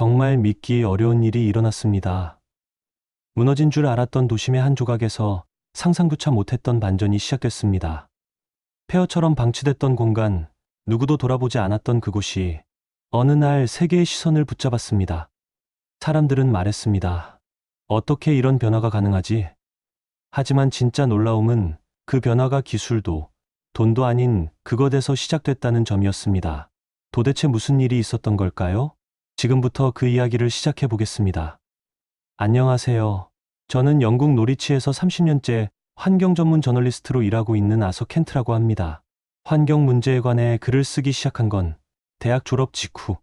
정말 믿기 어려운 일이 일어났습니다. 무너진 줄 알았던 도심의 한 조각에서 상상조차 못했던 반전이 시작됐습니다. 폐허처럼 방치됐던 공간, 누구도 돌아보지 않았던 그곳이 어느 날 세계의 시선을 붙잡았습니다. 사람들은 말했습니다. 어떻게 이런 변화가 가능하지? 하지만 진짜 놀라움은 그 변화가 기술도, 돈도 아닌 그것에서 시작됐다는 점이었습니다. 도대체 무슨 일이 있었던 걸까요? 지금부터 그 이야기를 시작해 보겠습니다. 안녕하세요. 저는 영국 노리치에서 30년째 환경 전문 저널리스트로 일하고 있는 아서 켄트라고 합니다. 환경 문제에 관해 글을 쓰기 시작한 건 대학 졸업 직후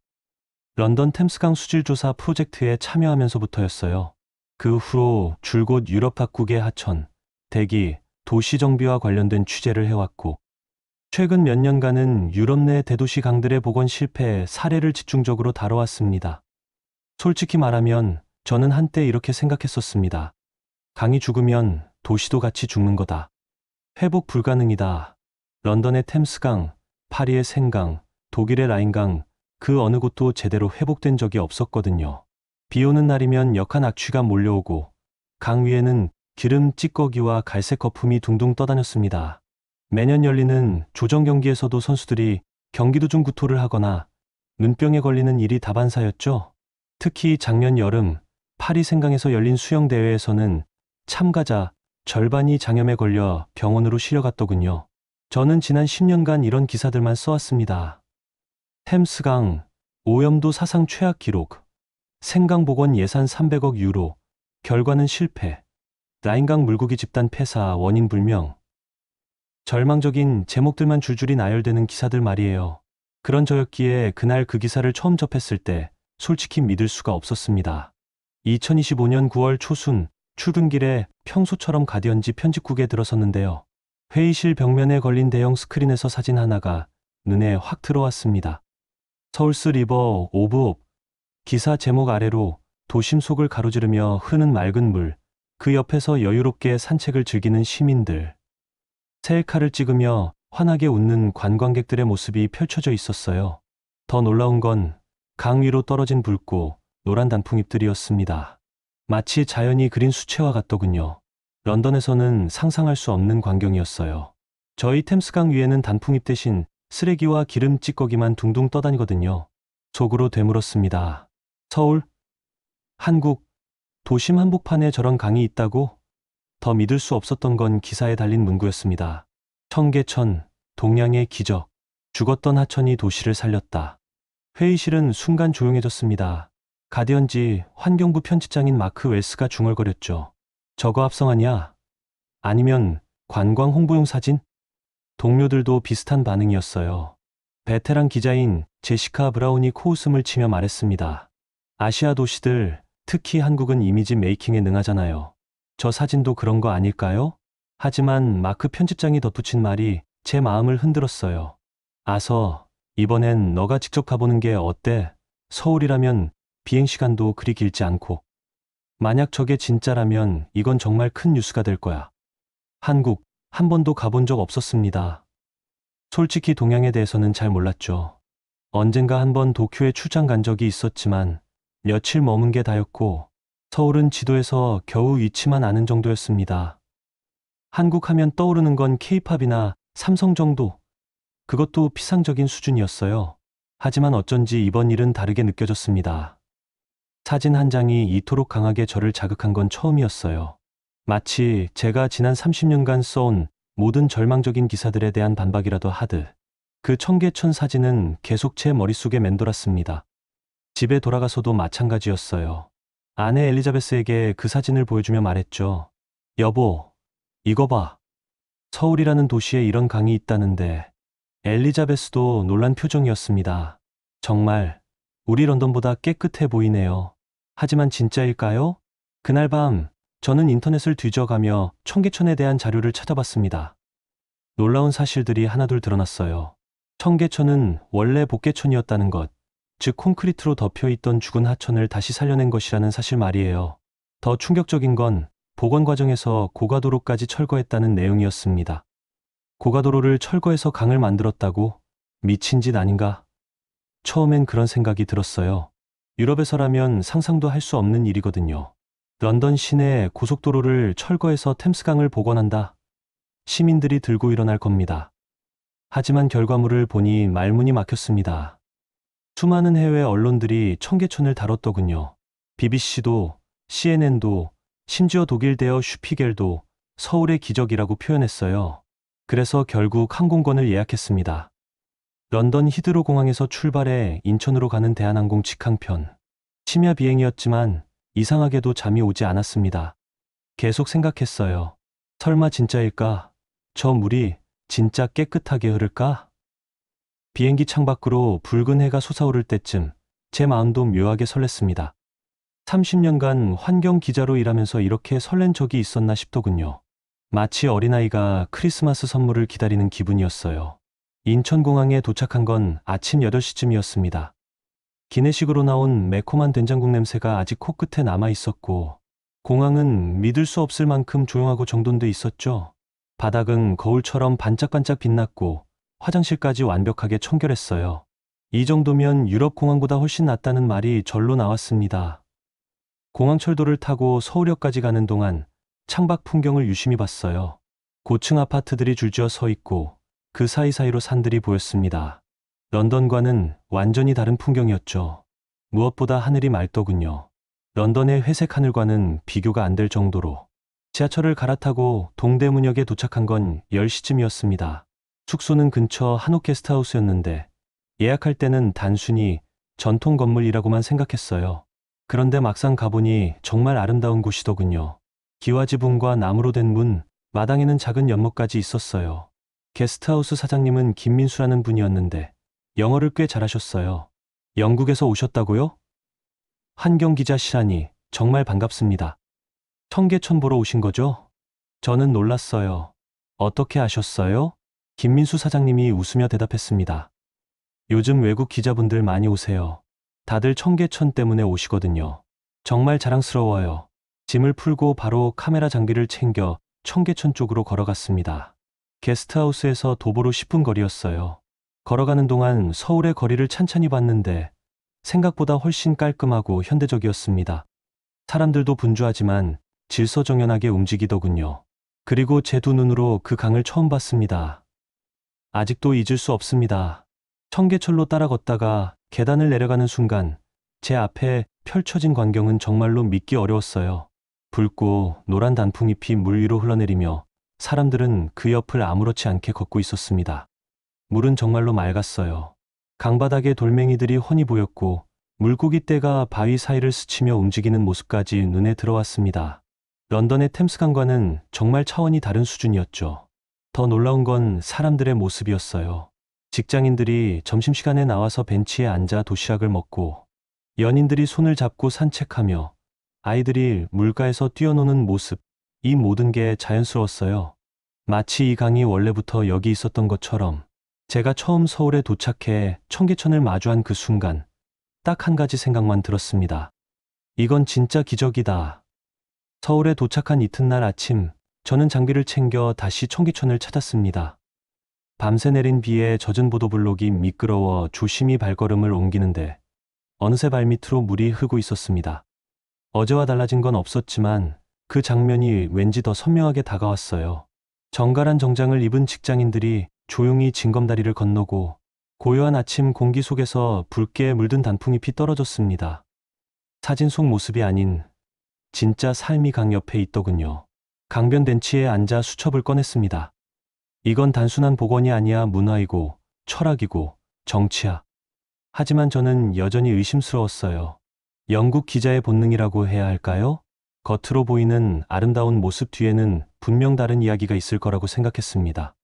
런던 템스강 수질 조사 프로젝트에 참여하면서부터였어요. 그 후로 줄곧 유럽 각국의 하천, 대기, 도시 정비와 관련된 취재를 해왔고, 최근 몇 년간은 유럽 내 대도시 강들의 복원 실패 사례를 집중적으로 다뤄왔습니다. 솔직히 말하면 저는 한때 이렇게 생각했었습니다. 강이 죽으면 도시도 같이 죽는 거다. 회복 불가능이다. 런던의 템스강, 파리의 센강, 독일의 라인강, 그 어느 곳도 제대로 회복된 적이 없었거든요. 비 오는 날이면 역한 악취가 몰려오고 강 위에는 기름 찌꺼기와 갈색 거품이 둥둥 떠다녔습니다. 매년 열리는 조정 경기에서도 선수들이 경기 도중 구토를 하거나 눈병에 걸리는 일이 다반사였죠. 특히 작년 여름 파리 생강에서 열린 수영 대회에서는 참가자 절반이 장염에 걸려 병원으로 실려갔더군요. 저는 지난 10년간 이런 기사들만 써왔습니다. 템스강 오염도 사상 최악 기록, 생강 복원 예산 300억 유로, 결과는 실패, 라인강 물고기 집단 폐사 원인 불명. 절망적인 제목들만 줄줄이 나열되는 기사들 말이에요. 그런 저였기에 그날 그 기사를 처음 접했을 때 솔직히 믿을 수가 없었습니다. 2025년 9월 초순 출근길에 평소처럼 가디언지 편집국에 들어섰는데요. 회의실 벽면에 걸린 대형 스크린에서 사진 하나가 눈에 확 들어왔습니다. 서울스 리버 오브 옵. 기사 제목 아래로 도심 속을 가로지르며 흐르는 맑은 물, 그 옆에서 여유롭게 산책을 즐기는 시민들. 셀카를 찍으며 환하게 웃는 관광객들의 모습이 펼쳐져 있었어요. 더 놀라운 건 강 위로 떨어진 붉고 노란 단풍잎들이었습니다. 마치 자연이 그린 수채화 같더군요. 런던에서는 상상할 수 없는 광경이었어요. 저희 템스강 위에는 단풍잎 대신 쓰레기와 기름 찌꺼기만 둥둥 떠다니거든요. 속으로 되물었습니다. 서울? 한국? 도심 한복판에 저런 강이 있다고? 더 믿을 수 없었던 건 기사에 달린 문구였습니다. 청계천, 동양의 기적. 죽었던 하천이 도시를 살렸다. 회의실은 순간 조용해졌습니다. 가디언지 환경부 편집장인 마크 웰스가 중얼거렸죠. 저거 합성하냐? 아니면 관광 홍보용 사진? 동료들도 비슷한 반응이었어요. 베테랑 기자인 제시카 브라운이 코웃음을 치며 말했습니다. 아시아 도시들, 특히 한국은 이미지 메이킹에 능하잖아요. 저 사진도 그런 거 아닐까요? 하지만 마크 편집장이 덧붙인 말이 제 마음을 흔들었어요. 아서, 이번엔 너가 직접 가보는 게 어때? 서울이라면 비행시간도 그리 길지 않고. 만약 저게 진짜라면 이건 정말 큰 뉴스가 될 거야. 한국, 한 번도 가본 적 없었습니다. 솔직히 동양에 대해서는 잘 몰랐죠. 언젠가 한 번 도쿄에 출장 간 적이 있었지만 며칠 머문 게 다였고 서울은 지도에서 겨우 위치만 아는 정도였습니다. 한국 하면 떠오르는 건 케이팝이나 삼성 정도. 그것도 피상적인 수준이었어요. 하지만 어쩐지 이번 일은 다르게 느껴졌습니다. 사진 한 장이 이토록 강하게 저를 자극한 건 처음이었어요. 마치 제가 지난 30년간 써온 모든 절망적인 기사들에 대한 반박이라도 하듯. 그 청계천 사진은 계속 제 머릿속에 맴돌았습니다. 집에 돌아가서도 마찬가지였어요. 아내 엘리자베스에게 그 사진을 보여주며 말했죠. 여보, 이거 봐. 서울이라는 도시에 이런 강이 있다는데. 엘리자베스도 놀란 표정이었습니다. 정말 우리 런던보다 깨끗해 보이네요. 하지만 진짜일까요? 그날 밤 저는 인터넷을 뒤져가며 청계천에 대한 자료를 찾아봤습니다. 놀라운 사실들이 하나둘 드러났어요. 청계천은 원래 복개천이었다는 것, 즉 콘크리트로 덮여있던 죽은 하천을 다시 살려낸 것이라는 사실 말이에요. 더 충격적인 건 복원 과정에서 고가도로까지 철거했다는 내용이었습니다. 고가도로를 철거해서 강을 만들었다고? 미친 짓 아닌가? 처음엔 그런 생각이 들었어요. 유럽에서라면 상상도 할 수 없는 일이거든요. 런던 시내 고속도로를 철거해서 템스강을 복원한다. 시민들이 들고 일어날 겁니다. 하지만 결과물을 보니 말문이 막혔습니다. 수많은 해외 언론들이 청계천을 다뤘더군요. BBC도, CNN도, 심지어 독일 대어 슈피겔도 서울의 기적이라고 표현했어요. 그래서 결국 항공권을 예약했습니다. 런던 히드로 공항에서 출발해 인천으로 가는 대한항공 직항편. 심야 비행이었지만 이상하게도 잠이 오지 않았습니다. 계속 생각했어요. 설마 진짜일까? 저 물이 진짜 깨끗하게 흐를까? 비행기 창밖으로 붉은 해가 솟아오를 때쯤 제 마음도 묘하게 설렜습니다. 30년간 환경 기자로 일하면서 이렇게 설렌 적이 있었나 싶더군요. 마치 어린아이가 크리스마스 선물을 기다리는 기분이었어요. 인천공항에 도착한 건 아침 8시쯤이었습니다. 기내식으로 나온 매콤한 된장국 냄새가 아직 코끝에 남아 있었고, 공항은 믿을 수 없을 만큼 조용하고 정돈돼 있었죠. 바닥은 거울처럼 반짝반짝 빛났고, 화장실까지 완벽하게 청결했어요. 이 정도면 유럽 공항보다 훨씬 낫다는 말이 절로 나왔습니다. 공항철도를 타고 서울역까지 가는 동안 창밖 풍경을 유심히 봤어요. 고층 아파트들이 줄지어 서 있고 그 사이사이로 산들이 보였습니다. 런던과는 완전히 다른 풍경이었죠. 무엇보다 하늘이 맑더군요. 런던의 회색 하늘과는 비교가 안 될 정도로. 지하철을 갈아타고 동대문역에 도착한 건 10시쯤이었습니다. 숙소는 근처 한옥 게스트하우스였는데 예약할 때는 단순히 전통 건물이라고만 생각했어요. 그런데 막상 가보니 정말 아름다운 곳이더군요. 기와지붕과 나무로 된 문, 마당에는 작은 연못까지 있었어요. 게스트하우스 사장님은 김민수라는 분이었는데 영어를 꽤 잘하셨어요. 영국에서 오셨다고요? 환경기자시라니 정말 반갑습니다. 청계천 보러 오신 거죠? 저는 놀랐어요. 어떻게 아셨어요? 김민수 사장님이 웃으며 대답했습니다. 요즘 외국 기자분들 많이 오세요. 다들 청계천 때문에 오시거든요. 정말 자랑스러워요. 짐을 풀고 바로 카메라 장비를 챙겨 청계천 쪽으로 걸어갔습니다. 게스트하우스에서 도보로 10분 거리였어요. 걸어가는 동안 서울의 거리를 찬찬히 봤는데 생각보다 훨씬 깔끔하고 현대적이었습니다. 사람들도 분주하지만 질서정연하게 움직이더군요. 그리고 제 두 눈으로 그 강을 처음 봤습니다. 아직도 잊을 수 없습니다. 청계천로 따라 걷다가 계단을 내려가는 순간 제 앞에 펼쳐진 광경은 정말로 믿기 어려웠어요. 붉고 노란 단풍잎이 물 위로 흘러내리며 사람들은 그 옆을 아무렇지 않게 걷고 있었습니다. 물은 정말로 맑았어요. 강바닥에 돌멩이들이 훤히 보였고 물고기 떼가 바위 사이를 스치며 움직이는 모습까지 눈에 들어왔습니다. 런던의 템스강과는 정말 차원이 다른 수준이었죠. 더 놀라운 건 사람들의 모습이었어요. 직장인들이 점심시간에 나와서 벤치에 앉아 도시락을 먹고, 연인들이 손을 잡고 산책하며, 아이들이 물가에서 뛰어노는 모습, 이 모든 게 자연스러웠어요. 마치 이 강이 원래부터 여기 있었던 것처럼. 제가 처음 서울에 도착해 청계천을 마주한 그 순간 딱 한 가지 생각만 들었습니다. 이건 진짜 기적이다. 서울에 도착한 이튿날 아침, 저는 장비를 챙겨 다시 청계천을 찾았습니다. 밤새 내린 비에 젖은 보도블록이 미끄러워 조심히 발걸음을 옮기는데 어느새 발밑으로 물이 흐르고 있었습니다. 어제와 달라진 건 없었지만 그 장면이 왠지 더 선명하게 다가왔어요. 정갈한 정장을 입은 직장인들이 조용히 징검다리를 건너고 고요한 아침 공기 속에서 붉게 물든 단풍잎이 떨어졌습니다. 사진 속 모습이 아닌 진짜 삶이 강 옆에 있더군요. 강변 벤치에 앉아 수첩을 꺼냈습니다. 이건 단순한 복원이 아니야. 문화이고 철학이고 정치야. 하지만 저는 여전히 의심스러웠어요. 영국 기자의 본능이라고 해야 할까요? 겉으로 보이는 아름다운 모습 뒤에는 분명 다른 이야기가 있을 거라고 생각했습니다.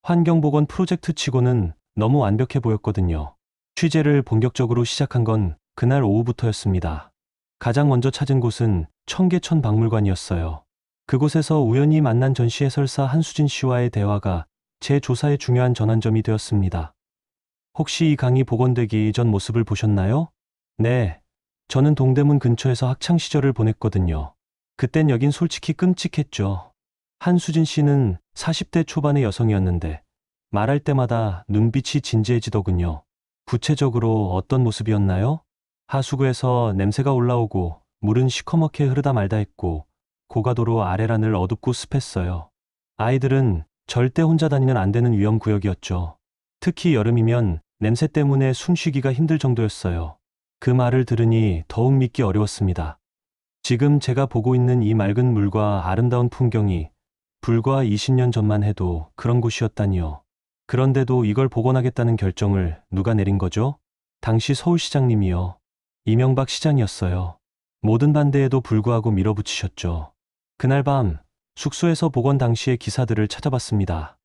환경복원 프로젝트 치고는 너무 완벽해 보였거든요. 취재를 본격적으로 시작한 건 그날 오후부터였습니다. 가장 먼저 찾은 곳은 청계천 박물관이었어요. 그곳에서 우연히 만난 전시 해설사 한수진 씨와의 대화가 제 조사의 중요한 전환점이 되었습니다. 혹시 이 강이 복원되기 전 모습을 보셨나요? 네. 저는 동대문 근처에서 학창시절을 보냈거든요. 그땐 여긴 솔직히 끔찍했죠. 한수진 씨는 40대 초반의 여성이었는데 말할 때마다 눈빛이 진지해지더군요. 구체적으로 어떤 모습이었나요? 하수구에서 냄새가 올라오고 물은 시커멓게 흐르다 말다 했고 고가도로 아래라 늘 어둡고 습했어요. 아이들은 절대 혼자 다니면 안 되는 위험구역이었죠. 특히 여름이면 냄새 때문에 숨쉬기가 힘들 정도였어요. 그 말을 들으니 더욱 믿기 어려웠습니다. 지금 제가 보고 있는 이 맑은 물과 아름다운 풍경이 불과 20년 전만 해도 그런 곳이었다니요. 그런데도 이걸 복원하겠다는 결정을 누가 내린 거죠? 당시 서울시장님이요. 이명박 시장이었어요. 모든 반대에도 불구하고 밀어붙이셨죠. 그날 밤 숙소에서 복원 당시의 기사들을 찾아봤습니다.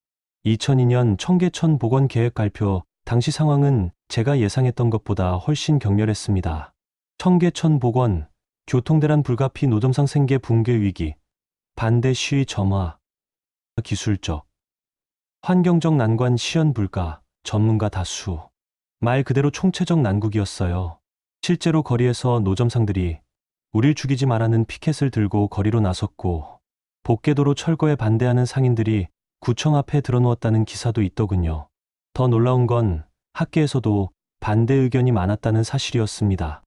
2002년 청계천 복원 계획 발표 당시 상황은 제가 예상했던 것보다 훨씬 격렬했습니다. 청계천 복원, 교통대란 불가피 노점상 생계 붕괴 위기, 반대 시위 점화, 기술적, 환경적 난관 시연 불가, 전문가 다수. 말 그대로 총체적 난국이었어요. 실제로 거리에서 노점상들이 우릴 죽이지 말라는 피켓을 들고 거리로 나섰고 복개도로 철거에 반대하는 상인들이 구청 앞에 들어누웠다는 기사도 있더군요. 더 놀라운 건 학계에서도 반대 의견이 많았다는 사실이었습니다.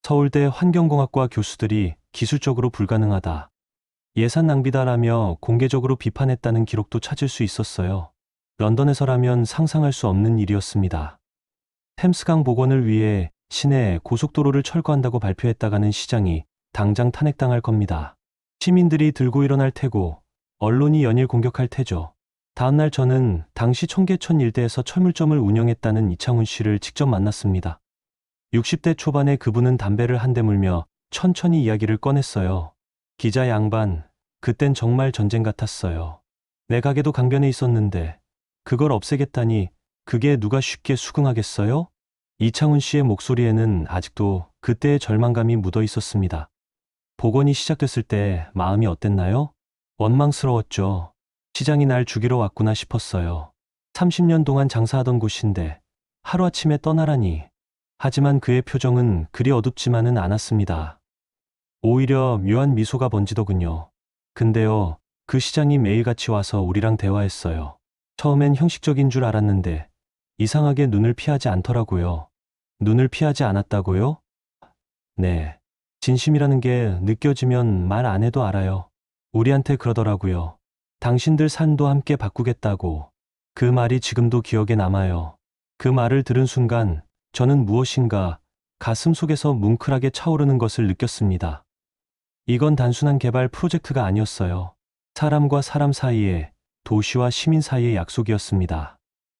서울대 환경공학과 교수들이 기술적으로 불가능하다, 예산 낭비다라며 공개적으로 비판했다는 기록도 찾을 수 있었어요. 런던에서라면 상상할 수 없는 일이었습니다. 템스강 복원을 위해 시내에 고속도로를 철거한다고 발표했다가는 시장이 당장 탄핵당할 겁니다. 시민들이 들고 일어날 테고 언론이 연일 공격할 테죠. 다음날 저는 당시 청계천 일대에서 철물점을 운영했다는 이창훈 씨를 직접 만났습니다. 60대 초반의 그분은 담배를 한 대 물며 천천히 이야기를 꺼냈어요. 기자 양반, 그땐 정말 전쟁 같았어요. 내 가게도 강변에 있었는데 그걸 없애겠다니 그게 누가 쉽게 수긍하겠어요? 이창훈 씨의 목소리에는 아직도 그때의 절망감이 묻어 있었습니다. 복원이 시작됐을 때 마음이 어땠나요? 원망스러웠죠. 시장이 날 죽이러 왔구나 싶었어요. 30년 동안 장사하던 곳인데 하루아침에 떠나라니. 하지만 그의 표정은 그리 어둡지만은 않았습니다. 오히려 묘한 미소가 번지더군요. 근데요, 그 시장이 매일같이 와서 우리랑 대화했어요. 처음엔 형식적인 줄 알았는데 이상하게 눈을 피하지 않더라고요. 눈을 피하지 않았다고요? 네. 진심이라는 게 느껴지면 말 안 해도 알아요. 우리한테 그러더라고요. 당신들 삶도 함께 바꾸겠다고. 그 말이 지금도 기억에 남아요. 그 말을 들은 순간 저는 무엇인가 가슴 속에서 뭉클하게 차오르는 것을 느꼈습니다. 이건 단순한 개발 프로젝트가 아니었어요. 사람과 사람 사이에, 도시와 시민 사이의 약속이었습니다.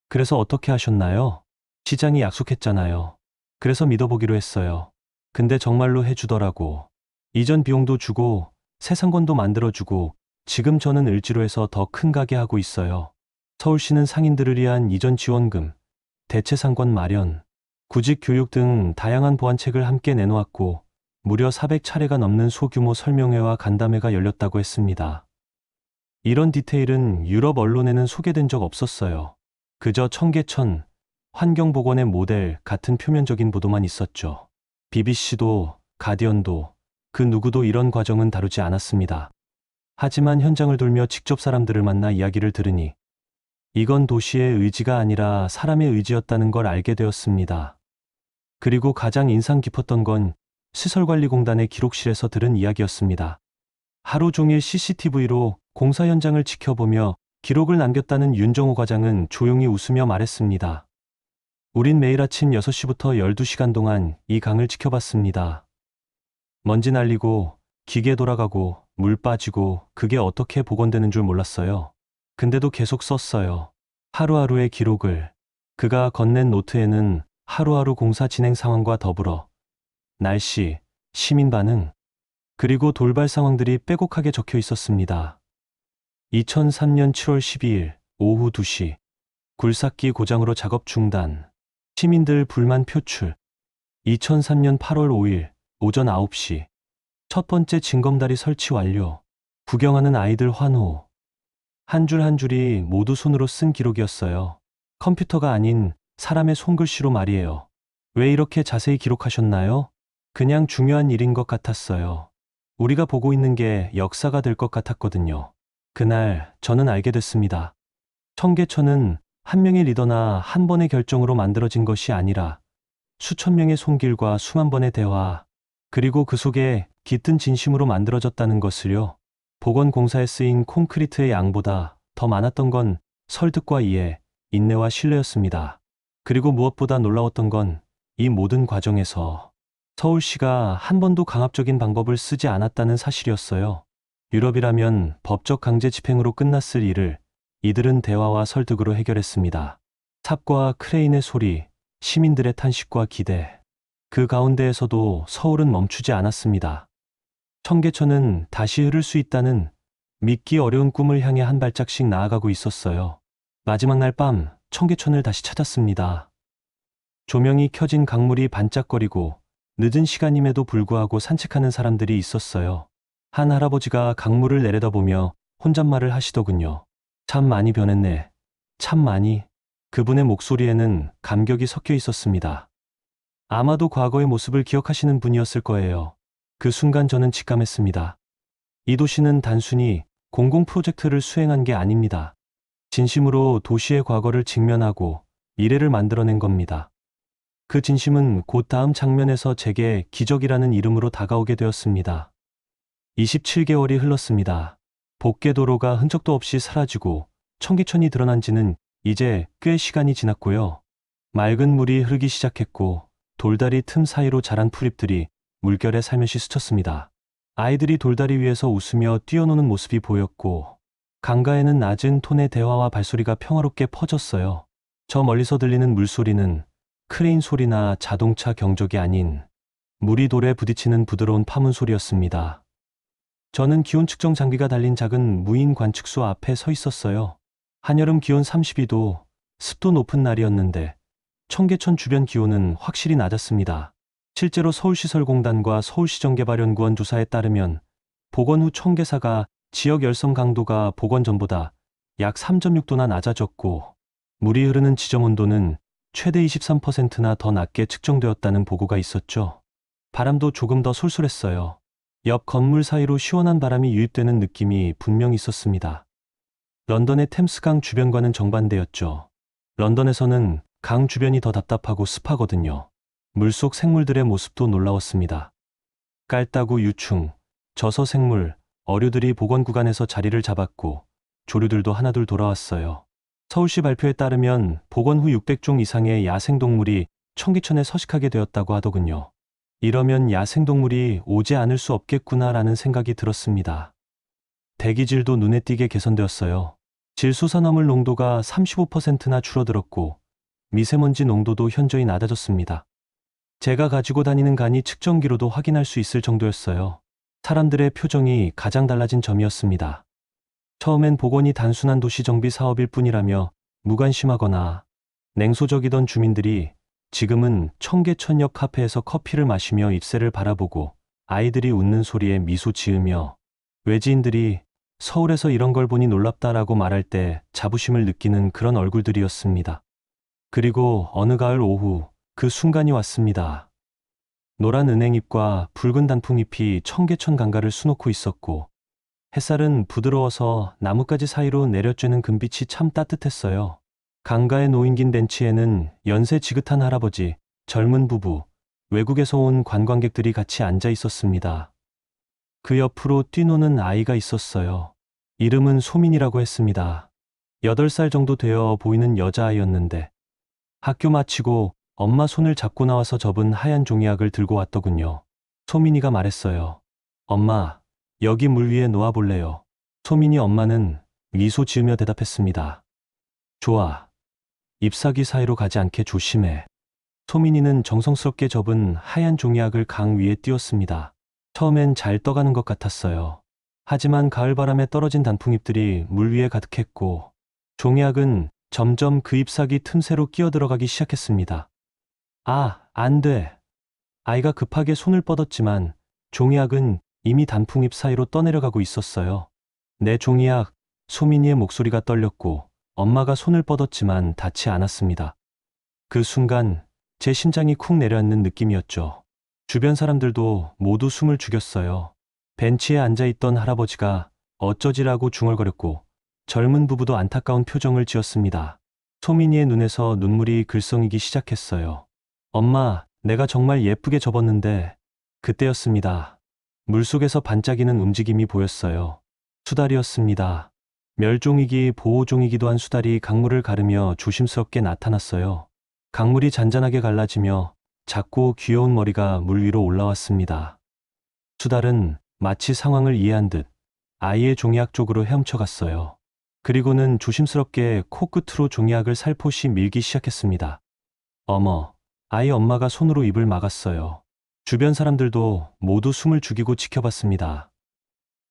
그래서 어떻게 하셨나요? 시장이 약속했잖아요. 그래서 믿어보기로 했어요. 근데 정말로 해주더라고. 이전 비용도 주고 새 상권도 만들어주고 지금 저는 을지로에서 더 큰 가게 하고 있어요. 서울시는 상인들을 위한 이전 지원금, 대체 상권 마련, 구직 교육 등 다양한 보완책을 함께 내놓았고 무려 400차례가 넘는 소규모 설명회와 간담회가 열렸다고 했습니다. 이런 디테일은 유럽 언론에는 소개된 적 없었어요. 그저 청계천, 환경복원의 모델 같은 표면적인 보도만 있었죠. BBC도, 가디언도, 그 누구도 이런 과정은 다루지 않았습니다. 하지만 현장을 돌며 직접 사람들을 만나 이야기를 들으니 이건 도시의 의지가 아니라 사람의 의지였다는 걸 알게 되었습니다. 그리고 가장 인상 깊었던 건 시설관리공단의 기록실에서 들은 이야기였습니다. 하루 종일 CCTV로 공사 현장을 지켜보며 기록을 남겼다는 윤정호 과장은 조용히 웃으며 말했습니다. 우린 매일 아침 6시부터 12시간 동안 이 강을 지켜봤습니다. 먼지 날리고 기계 돌아가고 물 빠지고 그게 어떻게 복원되는 줄 몰랐어요. 근데도 계속 썼어요. 하루하루의 기록을. 그가 건넨 노트에는 하루하루 공사 진행 상황과 더불어 날씨, 시민 반응, 그리고 돌발 상황들이 빼곡하게 적혀 있었습니다. 2003년 7월 12일 오후 2시 굴삭기 고장으로 작업 중단, 시민들 불만 표출. 2003년 8월 5일 오전 9시 첫 번째 징검다리 설치 완료, 구경하는 아이들 환호. 한 줄 한 줄이 모두 손으로 쓴 기록이었어요. 컴퓨터가 아닌 사람의 손글씨로 말이에요. 왜 이렇게 자세히 기록하셨나요? 그냥 중요한 일인 것 같았어요. 우리가 보고 있는 게 역사가 될 것 같았거든요. 그날 저는 알게 됐습니다. 청계천은 한 명의 리더나 한 번의 결정으로 만들어진 것이 아니라 수천 명의 손길과 수만 번의 대화, 그리고 그 속에 깃든 진심으로 만들어졌다는 것을요. 보건공사에 쓰인 콘크리트의 양보다 더 많았던 건 설득과 이해, 인내와 신뢰였습니다. 그리고 무엇보다 놀라웠던 건 이 모든 과정에서 서울시가 한 번도 강압적인 방법을 쓰지 않았다는 사실이었어요. 유럽이라면 법적 강제 집행으로 끝났을 일을 이들은 대화와 설득으로 해결했습니다. 삽과 크레인의 소리, 시민들의 탄식과 기대. 그 가운데에서도 서울은 멈추지 않았습니다. 청계천은 다시 흐를 수 있다는 믿기 어려운 꿈을 향해 한 발짝씩 나아가고 있었어요. 마지막 날 밤 청계천을 다시 찾았습니다. 조명이 켜진 강물이 반짝거리고 늦은 시간임에도 불구하고 산책하는 사람들이 있었어요. 한 할아버지가 강물을 내려다보며 혼잣말을 하시더군요. 참 많이 변했네. 참 많이. 그분의 목소리에는 감격이 섞여 있었습니다. 아마도 과거의 모습을 기억하시는 분이었을 거예요. 그 순간 저는 직감했습니다. 이 도시는 단순히 공공 프로젝트를 수행한 게 아닙니다. 진심으로 도시의 과거를 직면하고 미래를 만들어낸 겁니다. 그 진심은 곧 다음 장면에서 제게 기적이라는 이름으로 다가오게 되었습니다. 27개월이 흘렀습니다. 복개도로가 흔적도 없이 사라지고 청계천이 드러난 지는 이제 꽤 시간이 지났고요. 맑은 물이 흐르기 시작했고 돌다리 틈 사이로 자란 풀잎들이 물결에 살며시 스쳤습니다. 아이들이 돌다리 위에서 웃으며 뛰어노는 모습이 보였고 강가에는 낮은 톤의 대화와 발소리가 평화롭게 퍼졌어요. 저 멀리서 들리는 물소리는 크레인 소리나 자동차 경적이 아닌 물이 돌에 부딪히는 부드러운 파문 소리였습니다. 저는 기온 측정 장비가 달린 작은 무인 관측소 앞에 서 있었어요. 한여름 기온 32도, 습도 높은 날이었는데 청계천 주변 기온은 확실히 낮았습니다. 실제로 서울시설공단과 서울시정개발연구원 조사에 따르면 복원 후 청계사가 지역 열섬 강도가 복원 전보다 약 3.6도나 낮아졌고 물이 흐르는 지점 온도는 최대 23%나 더 낮게 측정되었다는 보고가 있었죠. 바람도 조금 더 솔솔했어요. 옆 건물 사이로 시원한 바람이 유입되는 느낌이 분명 있었습니다. 런던의 템스강 주변과는 정반대였죠. 런던에서는 강 주변이 더 답답하고 습하거든요. 물속 생물들의 모습도 놀라웠습니다. 깔따구, 유충, 저서 생물, 어류들이 복원 구간에서 자리를 잡았고 조류들도 하나둘 돌아왔어요. 서울시 발표에 따르면 복원 후 600종 이상의 야생동물이 청계천에 서식하게 되었다고 하더군요. 이러면 야생동물이 오지 않을 수 없겠구나라는 생각이 들었습니다. 대기질도 눈에 띄게 개선되었어요. 질소산화물 농도가 35%나 줄어들었고 미세먼지 농도도 현저히 낮아졌습니다. 제가 가지고 다니는 간이 측정기로도 확인할 수 있을 정도였어요. 사람들의 표정이 가장 달라진 점이었습니다. 처음엔 복원이 단순한 도시정비 사업일 뿐이라며 무관심하거나 냉소적이던 주민들이 지금은 청계천역 카페에서 커피를 마시며 잎새를 바라보고 아이들이 웃는 소리에 미소 지으며 외지인들이 서울에서 이런 걸 보니 놀랍다라고 말할 때 자부심을 느끼는 그런 얼굴들이었습니다. 그리고 어느 가을 오후 그 순간이 왔습니다. 노란 은행잎과 붉은 단풍잎이 청계천 강가를 수놓고 있었고 햇살은 부드러워서 나뭇가지 사이로 내려쬐는 금빛이 참 따뜻했어요. 강가에 놓인 긴 벤치에는 연세 지긋한 할아버지, 젊은 부부, 외국에서 온 관광객들이 같이 앉아 있었습니다. 그 옆으로 뛰노는 아이가 있었어요. 이름은 소민이라고 했습니다. 8살 정도 되어 보이는 여자아이였는데 학교 마치고 엄마 손을 잡고 나와서 접은 하얀 종이학을 들고 왔더군요. 소민이가 말했어요. 엄마, 여기 물 위에 놓아볼래요. 소민이 엄마는 미소 지으며 대답했습니다. 좋아. 잎사귀 사이로 가지 않게 조심해. 소민이는 정성스럽게 접은 하얀 종이학을 강 위에 띄웠습니다. 처음엔 잘 떠가는 것 같았어요. 하지만 가을바람에 떨어진 단풍잎들이 물 위에 가득했고 종이학은 점점 그 잎사귀 틈새로 끼어들어가기 시작했습니다. 아, 안 돼. 아이가 급하게 손을 뻗었지만 종이학은 이미 단풍잎 사이로 떠내려가고 있었어요. 내 종이학, 소민이의 목소리가 떨렸고 엄마가 손을 뻗었지만 닿지 않았습니다. 그 순간 제 심장이 쿵 내려앉는 느낌이었죠. 주변 사람들도 모두 숨을 죽였어요. 벤치에 앉아있던 할아버지가 어쩌지라고 중얼거렸고 젊은 부부도 안타까운 표정을 지었습니다. 소민이의 눈에서 눈물이 글썽이기 시작했어요. 엄마, 내가 정말 예쁘게 접었는데. 그때였습니다. 물속에서 반짝이는 움직임이 보였어요. 수달이었습니다. 멸종위기 보호종이기도 한 수달이 강물을 가르며 조심스럽게 나타났어요. 강물이 잔잔하게 갈라지며 작고 귀여운 머리가 물 위로 올라왔습니다. 수달은 마치 상황을 이해한 듯 아이의 종이약 쪽으로 헤엄쳐 갔어요. 그리고는 조심스럽게 코끝으로 종이약을 살포시 밀기 시작했습니다. 어머, 아이 엄마가 손으로 입을 막았어요. 주변 사람들도 모두 숨을 죽이고 지켜봤습니다.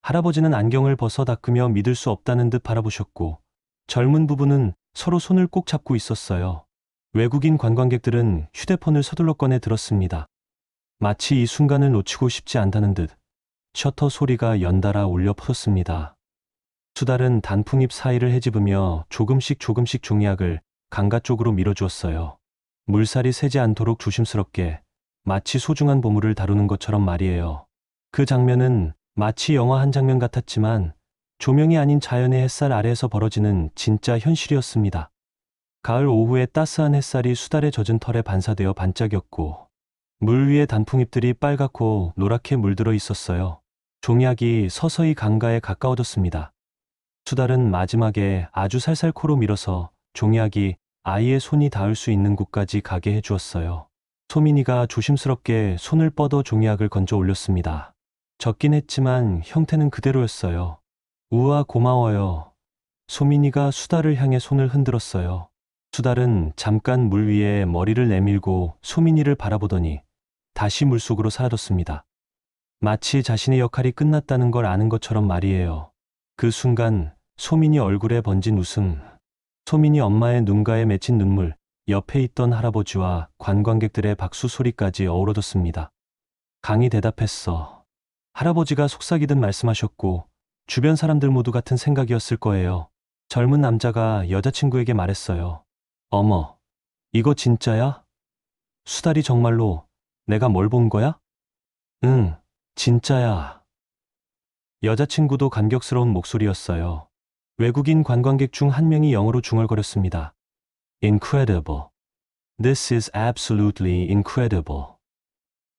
할아버지는 안경을 벗어 닦으며 믿을 수 없다는 듯 바라보셨고, 젊은 부부는 서로 손을 꼭 잡고 있었어요. 외국인 관광객들은 휴대폰을 서둘러 꺼내 들었습니다. 마치 이 순간을 놓치고 싶지 않다는 듯 셔터 소리가 연달아 울려 퍼졌습니다. 수달은 단풍잎 사이를 헤집으며 조금씩 종이약을 강가 쪽으로 밀어주었어요. 물살이 새지 않도록 조심스럽게, 마치 소중한 보물을 다루는 것처럼 말이에요. 그 장면은 마치 영화 한 장면 같았지만 조명이 아닌 자연의 햇살 아래에서 벌어지는 진짜 현실이었습니다. 가을 오후에 따스한 햇살이 수달의 젖은 털에 반사되어 반짝였고, 물 위에 단풍잎들이 빨갛고 노랗게 물들어 있었어요. 종이약이 서서히 강가에 가까워졌습니다. 수달은 마지막에 아주 살살 코로 밀어서 종이약이 아이의 손이 닿을 수 있는 곳까지 가게 해주었어요. 소민이가 조심스럽게 손을 뻗어 종이약을 건져 올렸습니다. 적긴 했지만 형태는 그대로였어요. 우와, 고마워요. 소민이가 수달을 향해 손을 흔들었어요. 수달은 잠깐 물 위에 머리를 내밀고 소민이를 바라보더니 다시 물속으로 사라졌습니다. 마치 자신의 역할이 끝났다는 걸 아는 것처럼 말이에요. 그 순간 소민이 얼굴에 번진 웃음, 소민이 엄마의 눈가에 맺힌 눈물, 옆에 있던 할아버지와 관광객들의 박수 소리까지 어우러졌습니다. 강이 대답했어. 할아버지가 속삭이듯 말씀하셨고 주변 사람들 모두 같은 생각이었을 거예요. 젊은 남자가 여자친구에게 말했어요. 어머, 이거 진짜야? 수달이 정말로 내가 뭘 본 거야? 응, 진짜야. 여자친구도 감격스러운 목소리였어요. 외국인 관광객 중 한 명이 영어로 중얼거렸습니다. Incredible. This is absolutely incredible.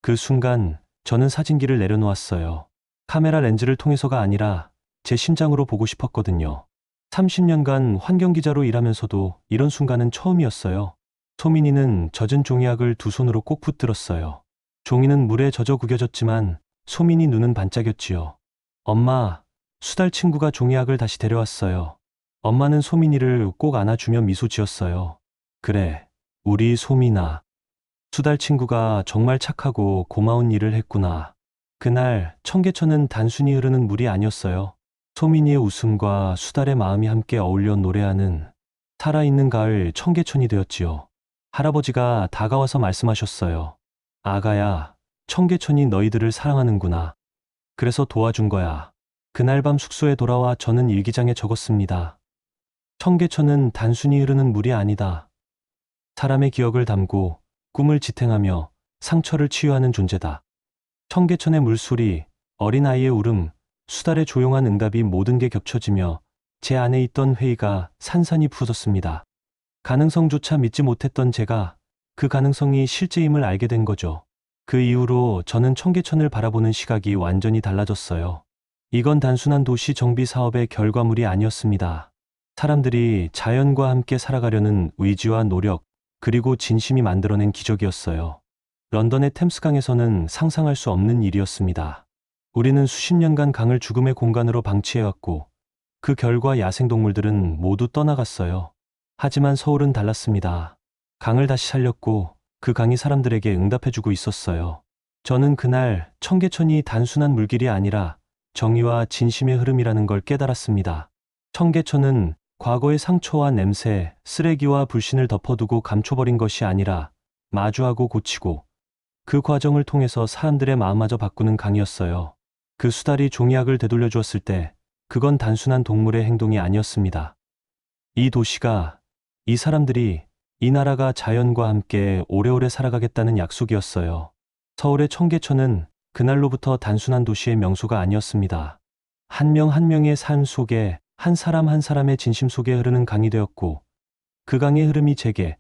그 순간 저는 사진기를 내려놓았어요. 카메라 렌즈를 통해서가 아니라 제 심장으로 보고 싶었거든요. 30년간 환경기자로 일하면서도 이런 순간은 처음이었어요. 소민이는 젖은 종이약을 두 손으로 꼭 붙들었어요. 종이는 물에 젖어 구겨졌지만 소민이 눈은 반짝였지요. 엄마, 수달 친구가 종이약을 다시 데려왔어요. 엄마는 소민이를 꼭 안아주며 미소 지었어요. 그래, 우리 소민아. 수달 친구가 정말 착하고 고마운 일을 했구나. 그날 청계천은 단순히 흐르는 물이 아니었어요. 소민이의 웃음과 수달의 마음이 함께 어울려 노래하는 살아있는 가을 청계천이 되었지요. 할아버지가 다가와서 말씀하셨어요. 아가야, 청계천이 너희들을 사랑하는구나. 그래서 도와준 거야. 그날 밤 숙소에 돌아와 저는 일기장에 적었습니다. 청계천은 단순히 흐르는 물이 아니다. 사람의 기억을 담고 꿈을 지탱하며 상처를 치유하는 존재다. 청계천의 물소리, 어린아이의 울음, 수달의 조용한 응답이 모든 게 겹쳐지며 제 안에 있던 회의가 산산이 부서졌습니다. 가능성조차 믿지 못했던 제가 그 가능성이 실제임을 알게 된 거죠. 그 이후로 저는 청계천을 바라보는 시각이 완전히 달라졌어요. 이건 단순한 도시 정비 사업의 결과물이 아니었습니다. 사람들이 자연과 함께 살아가려는 의지와 노력, 그리고 진심이 만들어낸 기적이었어요. 런던의 템스강에서는 상상할 수 없는 일이었습니다. 우리는 수십 년간 강을 죽음의 공간으로 방치해왔고 그 결과 야생동물들은 모두 떠나갔어요. 하지만 서울은 달랐습니다. 강을 다시 살렸고 그 강이 사람들에게 응답해주고 있었어요. 저는 그날 청계천이 단순한 물길이 아니라 정의와 진심의 흐름이라는 걸 깨달았습니다. 청계천은 과거의 상처와 냄새, 쓰레기와 불신을 덮어두고 감춰버린 것이 아니라 마주하고 고치고 그 과정을 통해서 사람들의 마음마저 바꾸는 강이었어요. 그 수달이 종이약을 되돌려 주었을 때 그건 단순한 동물의 행동이 아니었습니다. 이 도시가, 이 사람들이, 이 나라가 자연과 함께 오래오래 살아가겠다는 약속이었어요. 서울의 청계천은 그날로부터 단순한 도시의 명소가 아니었습니다. 한 명 한 명의 삶 속에 한 사람 한 사람의 진심 속에 흐르는 강이 되었고 그 강의 흐름이 제게,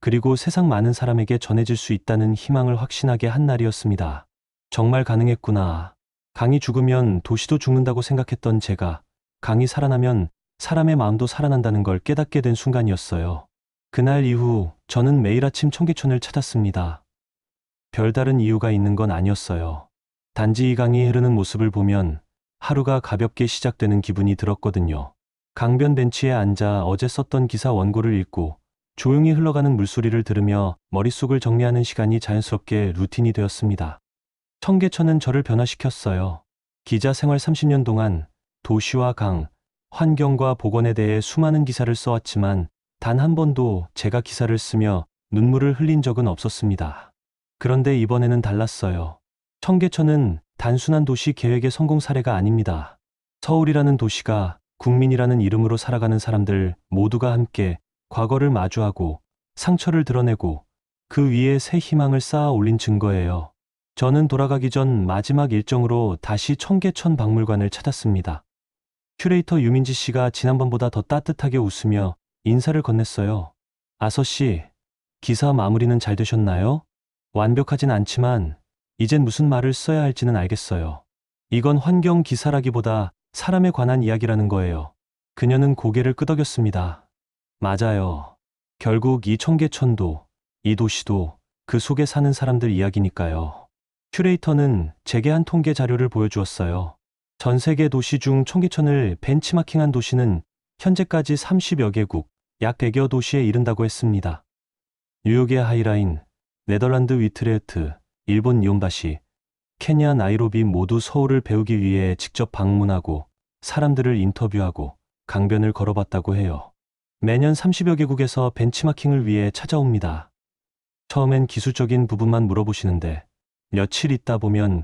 그리고 세상 많은 사람에게 전해질 수 있다는 희망을 확신하게 한 날이었습니다. 정말 가능했구나. 강이 죽으면 도시도 죽는다고 생각했던 제가 강이 살아나면 사람의 마음도 살아난다는 걸 깨닫게 된 순간이었어요. 그날 이후 저는 매일 아침 청계천을 찾았습니다. 별다른 이유가 있는 건 아니었어요. 단지 이 강이 흐르는 모습을 보면 하루가 가볍게 시작되는 기분이 들었거든요. 강변 벤치에 앉아 어제 썼던 기사 원고를 읽고 조용히 흘러가는 물소리를 들으며 머릿속을 정리하는 시간이 자연스럽게 루틴이 되었습니다. 청계천은 저를 변화시켰어요. 기자 생활 30년 동안 도시와 강, 환경과 보건에 대해 수많은 기사를 써왔지만 단 한 번도 제가 기사를 쓰며 눈물을 흘린 적은 없었습니다. 그런데 이번에는 달랐어요. 청계천은 단순한 도시 계획의 성공 사례가 아닙니다. 서울이라는 도시가 국민이라는 이름으로 살아가는 사람들 모두가 함께 과거를 마주하고 상처를 드러내고 그 위에 새 희망을 쌓아 올린 증거예요. 저는 돌아가기 전 마지막 일정으로 다시 청계천 박물관을 찾았습니다. 큐레이터 유민지 씨가 지난번보다 더 따뜻하게 웃으며 인사를 건넸어요. 아서 씨, 기사 마무리는 잘 되셨나요? 완벽하진 않지만 이젠 무슨 말을 써야 할지는 알겠어요. 이건 환경 기사라기보다 사람에 관한 이야기라는 거예요. 그녀는 고개를 끄덕였습니다. 맞아요. 결국 이 청계천도, 이 도시도 그 속에 사는 사람들 이야기니까요. 큐레이터는 제게 한 통계 자료를 보여주었어요. 전 세계 도시 중 청계천을 벤치마킹한 도시는 현재까지 30여 개국, 약 100여 도시에 이른다고 했습니다. 뉴욕의 하이라인, 네덜란드 위트레흐트, 일본 니온바시, 케냐 나이로비 모두 서울을 배우기 위해 직접 방문하고 사람들을 인터뷰하고 강변을 걸어봤다고 해요. 매년 30여 개국에서 벤치마킹을 위해 찾아옵니다. 처음엔 기술적인 부분만 물어보시는데 며칠 있다 보면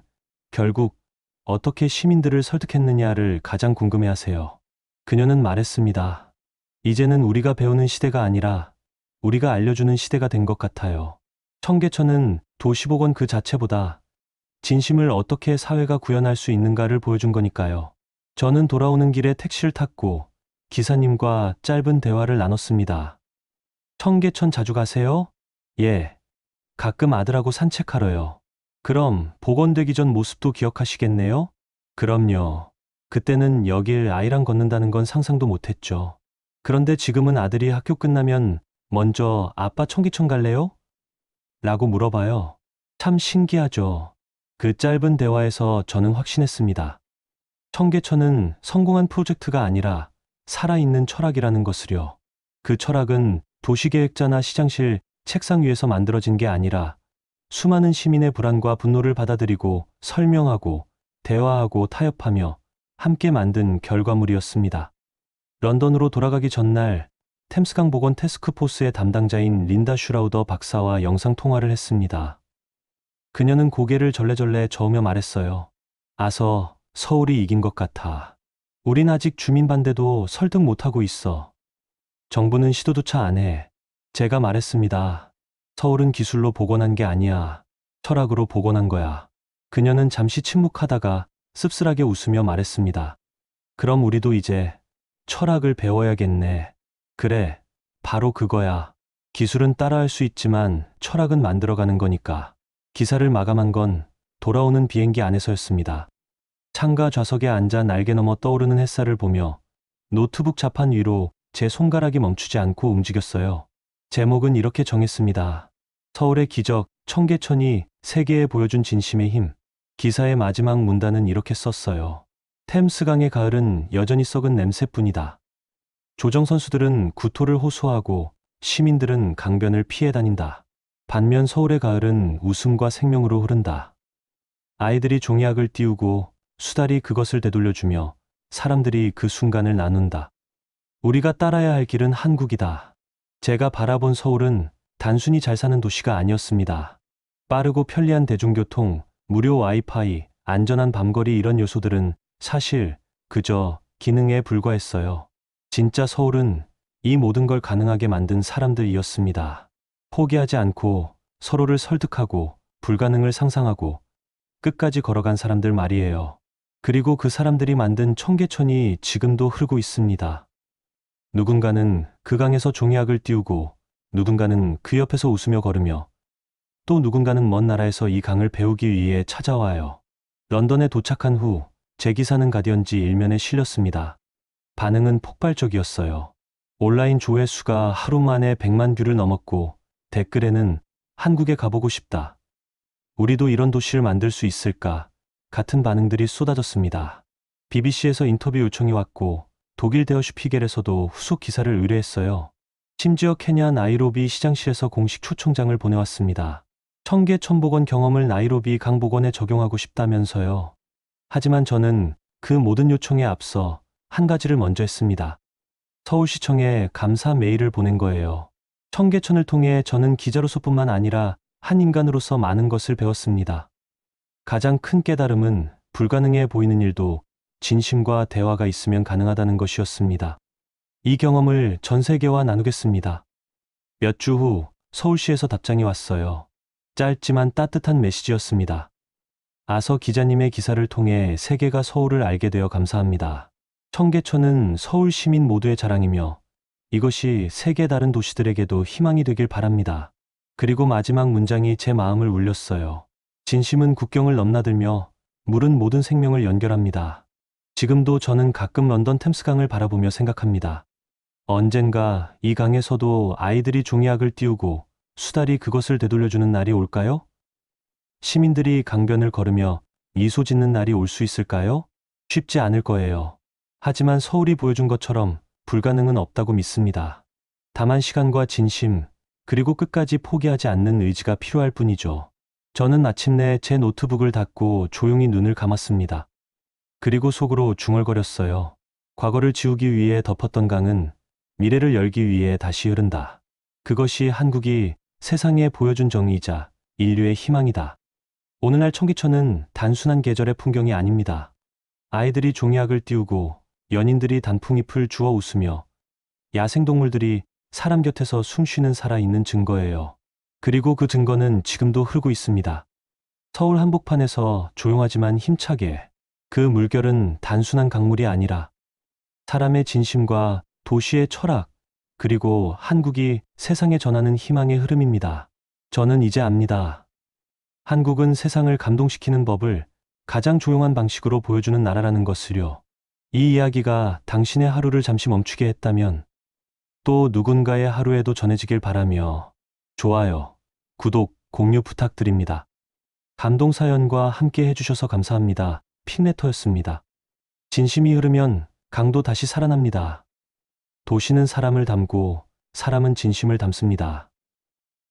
결국 어떻게 시민들을 설득했느냐를 가장 궁금해하세요. 그녀는 말했습니다. 이제는 우리가 배우는 시대가 아니라 우리가 알려주는 시대가 된 것 같아요. 청계천은 도시복원 그 자체보다 진심을 어떻게 사회가 구현할 수 있는가를 보여준 거니까요. 저는 돌아오는 길에 택시를 탔고 기사님과 짧은 대화를 나눴습니다. 청계천 자주 가세요? 예. 가끔 아들하고 산책하러요. 그럼 복원되기 전 모습도 기억하시겠네요? 그럼요. 그때는 여길 아이랑 걷는다는 건 상상도 못했죠. 그런데 지금은 아들이 학교 끝나면 먼저 아빠 청계천 갈래요? 라고 물어봐요. 참 신기하죠. 그 짧은 대화에서 저는 확신했습니다. 청계천은 성공한 프로젝트가 아니라 살아있는 철학이라는 것을요. 그 철학은 도시계획자나 시장실 책상 위에서 만들어진 게 아니라 수많은 시민의 불안과 분노를 받아들이고 설명하고 대화하고 타협하며 함께 만든 결과물이었습니다. 런던으로 돌아가기 전날 템스강 복원 태스크포스의 담당자인 린다 슈라우더 박사와 영상 통화를 했습니다. 그녀는 고개를 절레절레 저으며 말했어요. 아서, 서울이 이긴 것 같아. 우린 아직 주민 반대도 설득 못하고 있어. 정부는 시도조차 안 해. 제가 말했습니다. 서울은 기술로 복원한 게 아니야. 철학으로 복원한 거야. 그녀는 잠시 침묵하다가 씁쓸하게 웃으며 말했습니다. 그럼 우리도 이제 철학을 배워야겠네. 그래, 바로 그거야. 기술은 따라할 수 있지만 철학은 만들어가는 거니까. 기사를 마감한 건 돌아오는 비행기 안에서였습니다. 창가 좌석에 앉아 날개 넘어 떠오르는 햇살을 보며 노트북 자판 위로 제 손가락이 멈추지 않고 움직였어요. 제목은 이렇게 정했습니다. 서울의 기적, 청계천이 세계에 보여준 진심의 힘. 기사의 마지막 문단은 이렇게 썼어요. 템스강의 가을은 여전히 썩은 냄새뿐이다. 조정선수들은 구토를 호소하고 시민들은 강변을 피해 다닌다. 반면 서울의 가을은 웃음과 생명으로 흐른다. 아이들이 종이학을 띄우고 수달이 그것을 되돌려주며 사람들이 그 순간을 나눈다. 우리가 따라야 할 길은 한국이다. 제가 바라본 서울은 단순히 잘 사는 도시가 아니었습니다. 빠르고 편리한 대중교통, 무료 와이파이, 안전한 밤거리 이런 요소들은 사실 그저 기능에 불과했어요. 진짜 서울은 이 모든 걸 가능하게 만든 사람들이었습니다. 포기하지 않고 서로를 설득하고 불가능을 상상하고 끝까지 걸어간 사람들 말이에요. 그리고 그 사람들이 만든 청계천이 지금도 흐르고 있습니다. 누군가는 그 강에서 종이학을 띄우고 누군가는 그 옆에서 웃으며 걸으며 또 누군가는 먼 나라에서 이 강을 배우기 위해 찾아와요. 런던에 도착한 후 제 기사는 가디언지 일면에 실렸습니다. 반응은 폭발적이었어요. 온라인 조회수가 하루 만에 100만 뷰를 넘었고 댓글에는 한국에 가보고 싶다. 우리도 이런 도시를 만들 수 있을까? 같은 반응들이 쏟아졌습니다. BBC에서 인터뷰 요청이 왔고 독일 데어슈피겔에서도 후속 기사를 의뢰했어요. 심지어 케냐 나이로비 시장실에서 공식 초청장을 보내왔습니다. 청계천복원 경험을 나이로비 강복원에 적용하고 싶다면서요. 하지만 저는 그 모든 요청에 앞서 한 가지를 먼저 했습니다. 서울시청에 감사 메일을 보낸 거예요. 청계천을 통해 저는 기자로서뿐만 아니라 한 인간으로서 많은 것을 배웠습니다. 가장 큰 깨달음은 불가능해 보이는 일도 진심과 대화가 있으면 가능하다는 것이었습니다. 이 경험을 전 세계와 나누겠습니다. 몇 주 후 서울시에서 답장이 왔어요. 짧지만 따뜻한 메시지였습니다. 아서 기자님의 기사를 통해 세계가 서울을 알게 되어 감사합니다. 청계천은 서울 시민 모두의 자랑이며 이것이 세계 다른 도시들에게도 희망이 되길 바랍니다. 그리고 마지막 문장이 제 마음을 울렸어요. 진심은 국경을 넘나들며 물은 모든 생명을 연결합니다. 지금도 저는 가끔 런던 템스강을 바라보며 생각합니다. 언젠가 이 강에서도 아이들이 종이학을 띄우고 수달이 그것을 되돌려주는 날이 올까요? 시민들이 강변을 걸으며 미소 짓는 날이 올 수 있을까요? 쉽지 않을 거예요. 하지만 서울이 보여준 것처럼 불가능은 없다고 믿습니다. 다만 시간과 진심, 그리고 끝까지 포기하지 않는 의지가 필요할 뿐이죠. 저는 마침내 제 노트북을 닫고 조용히 눈을 감았습니다. 그리고 속으로 중얼거렸어요. 과거를 지우기 위해 덮었던 강은 미래를 열기 위해 다시 흐른다. 그것이 한국이 세상에 보여준 정의이자 인류의 희망이다. 오늘날 청계천은 단순한 계절의 풍경이 아닙니다. 아이들이 종이학을 띄우고 연인들이 단풍잎을 주워 웃으며 야생동물들이 사람 곁에서 숨쉬는 살아있는 증거예요. 그리고 그 증거는 지금도 흐르고 있습니다. 서울 한복판에서 조용하지만 힘차게. 그 물결은 단순한 강물이 아니라 사람의 진심과 도시의 철학, 그리고 한국이 세상에 전하는 희망의 흐름입니다. 저는 이제 압니다. 한국은 세상을 감동시키는 법을 가장 조용한 방식으로 보여주는 나라라는 것을요. 이 이야기가 당신의 하루를 잠시 멈추게 했다면 또 누군가의 하루에도 전해지길 바라며 좋아요, 구독, 공유 부탁드립니다. 감동 사연과 함께 해주셔서 감사합니다. 핑레터였습니다. 진심이 흐르면 강도 다시 살아납니다. 도시는 사람을 담고 사람은 진심을 담습니다.